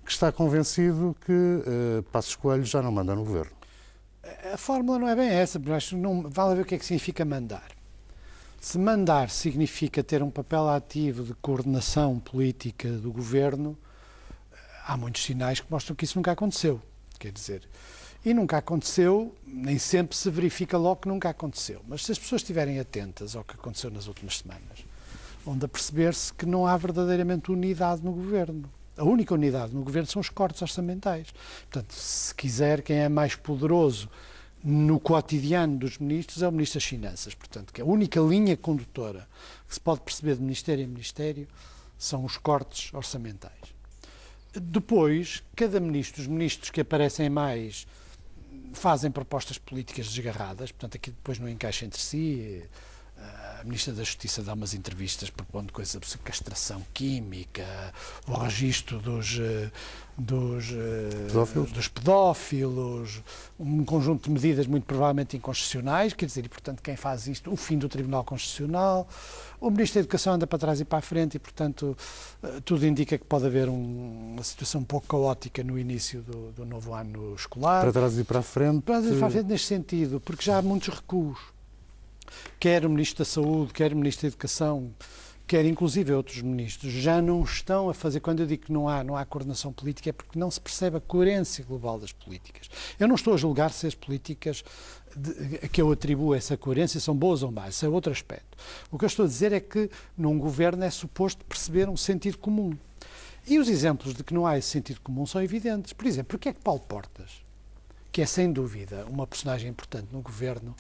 que está convencido que Passos Coelho já não manda no governo. A fórmula não é bem essa, porque acho que não vale a ver o que é que significa mandar. Se mandar significa ter um papel ativo de coordenação política do governo, há muitos sinais que mostram que isso nunca aconteceu. Quer dizer, e nunca aconteceu, nem sempre se verifica logo que nunca aconteceu. Mas se as pessoas estiverem atentas ao que aconteceu nas últimas semanas, onde a perceber-se que não há verdadeiramente unidade no governo. A única unidade no governo são os cortes orçamentais. Portanto, se quiser, quem é mais poderoso no cotidiano dos ministros é o Ministro das Finanças. Portanto, que a única linha condutora que se pode perceber de ministério em ministério são os cortes orçamentais. Depois, cada ministro, os ministros que aparecem mais, fazem propostas políticas desgarradas, portanto, aqui depois não encaixa entre si. A Ministra da Justiça dá umas entrevistas propondo coisas sobre castração química, o registro dos pedófilos, um conjunto de medidas muito provavelmente inconstitucionais, quer dizer, e portanto quem faz isto, o fim do Tribunal Constitucional. O Ministro da Educação anda para trás e para a frente e portanto tudo indica que pode haver uma situação um pouco caótica no início do novo ano escolar. Para trás e para a frente? Para trás e para a frente neste sentido, porque já há muitos recuos. Quer o Ministro da Saúde, quer o Ministro da Educação, quer inclusive outros ministros, já não estão a fazer, quando eu digo que não há coordenação política, é porque não se percebe a coerência global das políticas. Eu não estou a julgar se as políticas que eu atribuo a essa coerência são boas ou más, isso é outro aspecto. O que eu estou a dizer é que num governo é suposto perceber um sentido comum. E os exemplos de que não há esse sentido comum são evidentes. Por exemplo, porque é que Paulo Portas, que é sem dúvida uma personagem importante no governo,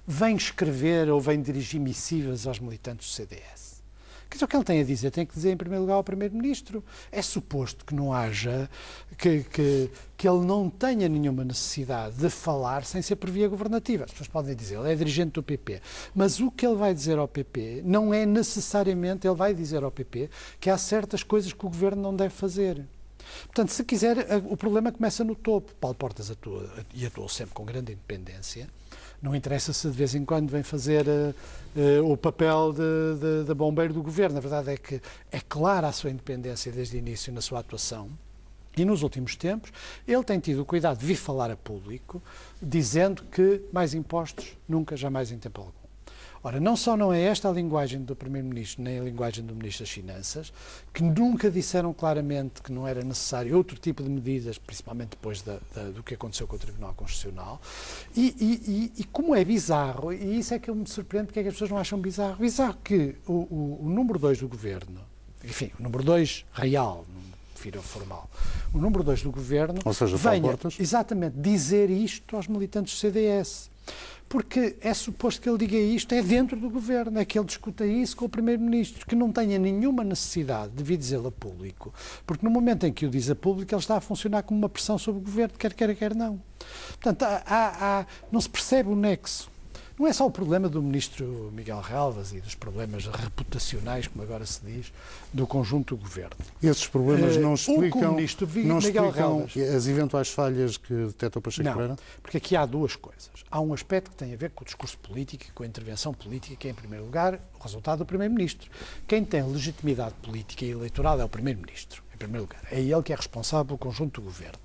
vem escrever ou vem dirigir missivas aos militantes do CDS? Quer dizer, o que ele tem a dizer tem que dizer em primeiro lugar ao Primeiro-Ministro. É suposto que não haja, que ele não tenha nenhuma necessidade de falar sem ser por via governativa. As pessoas podem dizer, ele é dirigente do PP, mas o que ele vai dizer ao PP não é necessariamente, ele vai dizer ao PP que há certas coisas que o governo não deve fazer. Portanto, se quiser, o problema começa no topo. Paulo Portas atua sempre com grande independência. Não interessa se de vez em quando vem fazer o papel de bombeiro do governo. Na verdade é que é clara a sua independência desde o início na sua atuação. E nos últimos tempos ele tem tido o cuidado de vir falar a público dizendo que mais impostos nunca, jamais em tempo algum. Ora, não só não é esta a linguagem do Primeiro-Ministro, nem a linguagem do Ministro das Finanças, que nunca disseram claramente que não era necessário outro tipo de medidas, principalmente depois do que aconteceu com o Tribunal Constitucional, e como é bizarro, e isso é que eu me surpreendo, porque é que as pessoas não acham bizarro. Bizarro que o número 2 do Governo, enfim, o número 2 real, não me refiro ao formal, o número 2 do Governo, ou seja, venha exatamente dizer isto aos militantes do CDS. Porque é suposto que ele diga isto, é dentro do governo, é que ele discuta isso com o Primeiro-Ministro, que não tenha nenhuma necessidade de vir dizê-lo a público, porque no momento em que o diz a público ele está a funcionar como uma pressão sobre o governo, quer queira, quer não. Portanto, não se percebe o nexo. Não é só o problema do Ministro Miguel Relvas e dos problemas reputacionais, como agora se diz, do conjunto do governo. Esses problemas não explicam Relvas, as eventuais falhas que detecta o Pacheco Pereira? Não, porque aqui há duas coisas. Há um aspecto que tem a ver com o discurso político e com a intervenção política, que é, em primeiro lugar, o resultado do Primeiro-Ministro. Quem tem legitimidade política e eleitoral é o Primeiro-Ministro, em primeiro lugar. É ele que é responsável pelo conjunto do governo.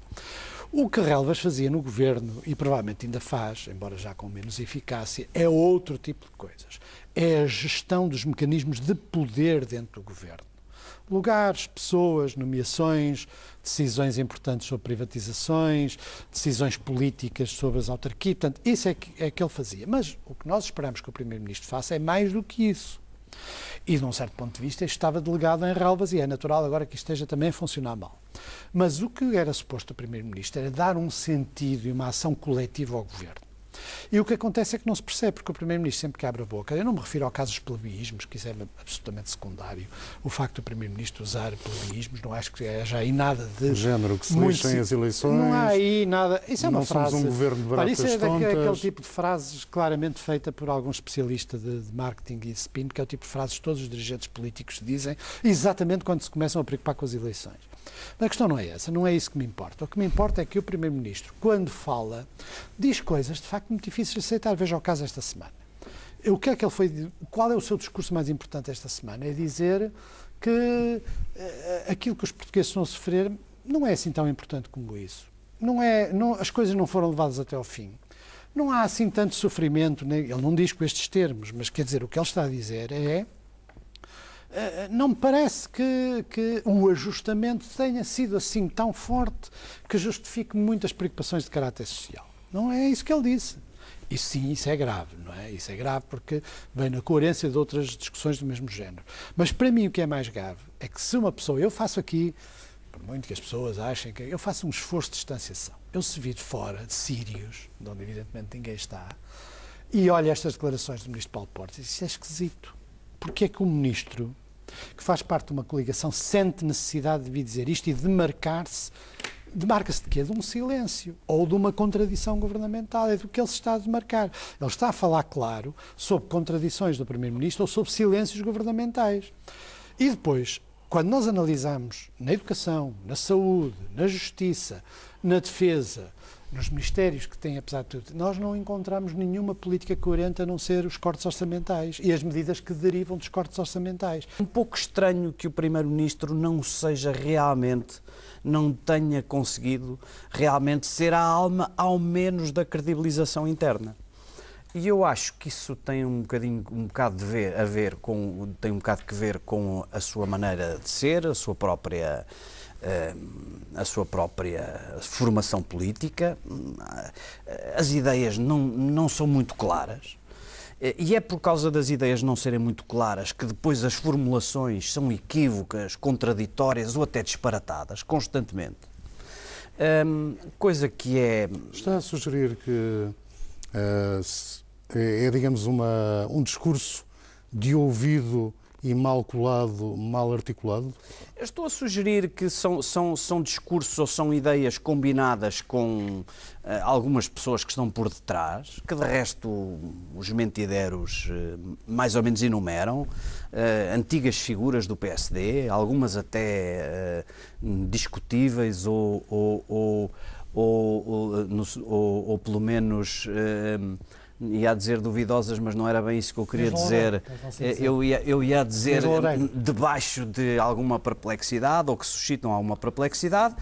O que Relvas fazia no governo, e provavelmente ainda faz, embora já com menos eficácia, é outro tipo de coisas. É a gestão dos mecanismos de poder dentro do governo. Lugares, pessoas, nomeações, decisões importantes sobre privatizações, decisões políticas sobre as autarquias. Portanto, isso é que ele fazia. Mas o que nós esperamos que o Primeiro-Ministro faça é mais do que isso. E, de um certo ponto de vista, estava delegado em Relvas e é natural agora que isto esteja também a funcionar mal. Mas o que era suposto o Primeiro-Ministro era dar um sentido e uma ação coletiva ao Governo. E o que acontece é que não se percebe, porque o Primeiro-Ministro sempre que abre a boca, eu não me refiro ao caso dos plebeísmos, que isso é absolutamente secundário, o facto do Primeiro-Ministro usar plebeísmos, não acho que haja aí nada de... O género que se lixem as eleições... Não há aí nada... Isso é uma frase... Não somos um governo de baratas isso é tontas... aquele tipo de frases claramente feita por algum especialista de marketing e spin, que é o tipo de frases que todos os dirigentes políticos dizem exatamente quando se começam a preocupar com as eleições. Mas a questão não é essa, não é isso que me importa. O que me importa é que o Primeiro-Ministro, quando fala, diz coisas de facto muito difíceis de aceitar. Veja o caso esta semana. O que é que ele foi? Qual é o seu discurso mais importante esta semana? É dizer que aquilo que os portugueses estão a sofrer não é assim tão importante como isso. As coisas não foram levadas até ao fim. Não há assim tanto sofrimento, né? Ele não diz com estes termos, mas quer dizer, o que ele está a dizer é não me parece que o ajustamento tenha sido assim tão forte que justifique muitas preocupações de caráter social. Não é isso que ele disse. E sim, isso é grave, não é? Isso é grave porque vem na coerência de outras discussões do mesmo género. Mas para mim o que é mais grave é que se uma pessoa, eu faço aqui, por muito que as pessoas achem que eu faço um esforço de distanciação, eu se vir de fora, de Sírios, de onde evidentemente ninguém está, e olho estas declarações do ministro Paulo Portas, isso é esquisito. Porque é que o ministro, que faz parte de uma coligação, sente necessidade de vir dizer isto e demarca-se de quê? De um silêncio ou de uma contradição governamental. É do que ele se está a demarcar. Ele está a falar, claro, sobre contradições do Primeiro-Ministro ou sobre silêncios governamentais. E depois, quando nós analisamos na educação, na saúde, na justiça, na defesa, nos ministérios que têm, apesar de tudo, nós não encontramos nenhuma política coerente a não ser os cortes orçamentais e as medidas que derivam dos cortes orçamentais. Um pouco estranho que o Primeiro-Ministro não tenha conseguido realmente ser a alma, ao menos, da credibilização interna. E eu acho que isso tem um bocado que ver com a sua maneira de ser, a sua própria formação política. As ideias não são muito claras. E é por causa das ideias não serem muito claras que depois as formulações são equívocas, contraditórias ou até disparatadas, constantemente. Coisa que é... Está a sugerir que digamos, um discurso de ouvido e mal colado, mal articulado? Eu estou a sugerir que são discursos ou são ideias combinadas com algumas pessoas que estão por detrás, que de resto os mentideiros mais ou menos enumeram, antigas figuras do PSD, algumas até discutíveis ou pelo menos... ia a dizer duvidosas, mas não era bem isso que eu queria dizer. Eu ia dizer debaixo de alguma perplexidade, ou que suscitam alguma perplexidade.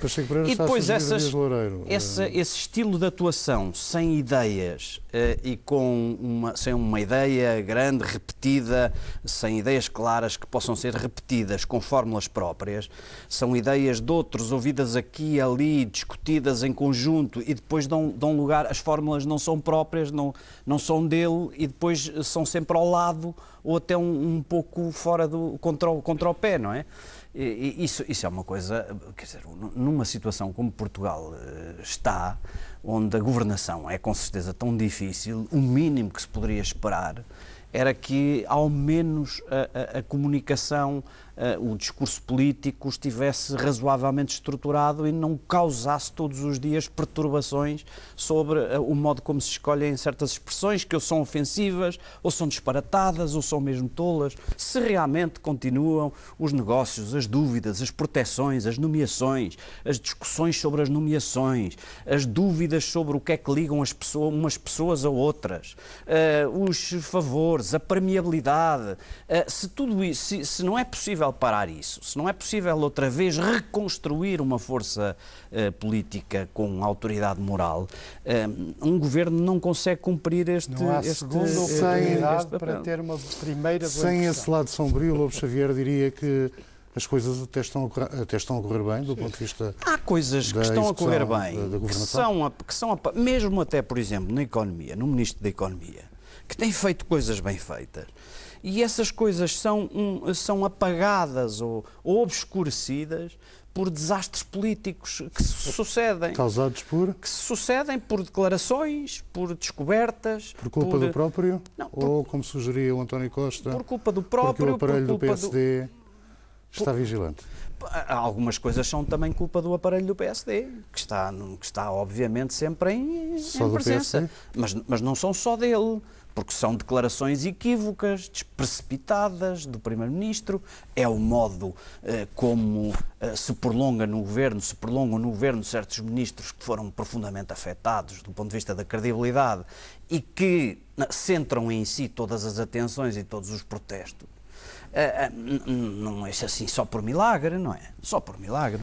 E depois esse estilo de atuação sem ideias e sem uma ideia grande, repetida, sem ideias claras que possam ser repetidas com fórmulas próprias, são ideias de outros, ouvidas aqui e ali, discutidas em conjunto e depois dão lugar, as fórmulas não são próprias, não são dele e depois são sempre ao lado ou até um pouco fora contra o pé, não é? Isso é uma coisa, quer dizer, numa situação como Portugal está, onde a governação é com certeza tão difícil, o mínimo que se poderia esperar era que ao menos a comunicação, o discurso político estivesse razoavelmente estruturado e não causasse todos os dias perturbações sobre o modo como se escolhem certas expressões, que ou são ofensivas, ou são disparatadas, ou são mesmo tolas. Se realmente continuam os negócios, as dúvidas, as proteções, as nomeações, as discussões sobre as nomeações, as dúvidas sobre o que é que ligam umas pessoas a outras, os favores, a permeabilidade, se tudo isso, se não é possível parar isso, se não é possível outra vez reconstruir uma força política com autoridade moral, um governo não consegue cumprir não há segunda oportunidade para ter uma primeira boa Sem esse lado sombrio, Lobo Xavier diria que as coisas até estão a correr bem, do ponto de vista... Há coisas que estão a correr bem, que são mesmo até, por exemplo, na economia, no Ministro da Economia, que tem feito coisas bem feitas, e essas coisas são apagadas ou obscurecidas por desastres políticos que se sucedem. Causados por? Que se sucedem por declarações, por descobertas... Por culpa do próprio? Não, ou, como sugeria o António Costa, por culpa do próprio, porque o aparelho do PSD está vigilante? Algumas coisas são também culpa do aparelho do PSD, que está obviamente sempre em presença. Mas não são só dele, porque são declarações equívocas, desprecipitadas do Primeiro-Ministro, é o modo como se prolongam no governo certos ministros que foram profundamente afetados do ponto de vista da credibilidade e que centram em si todas as atenções e todos os protestos. Não é assim só por milagre, não é? Só por milagre.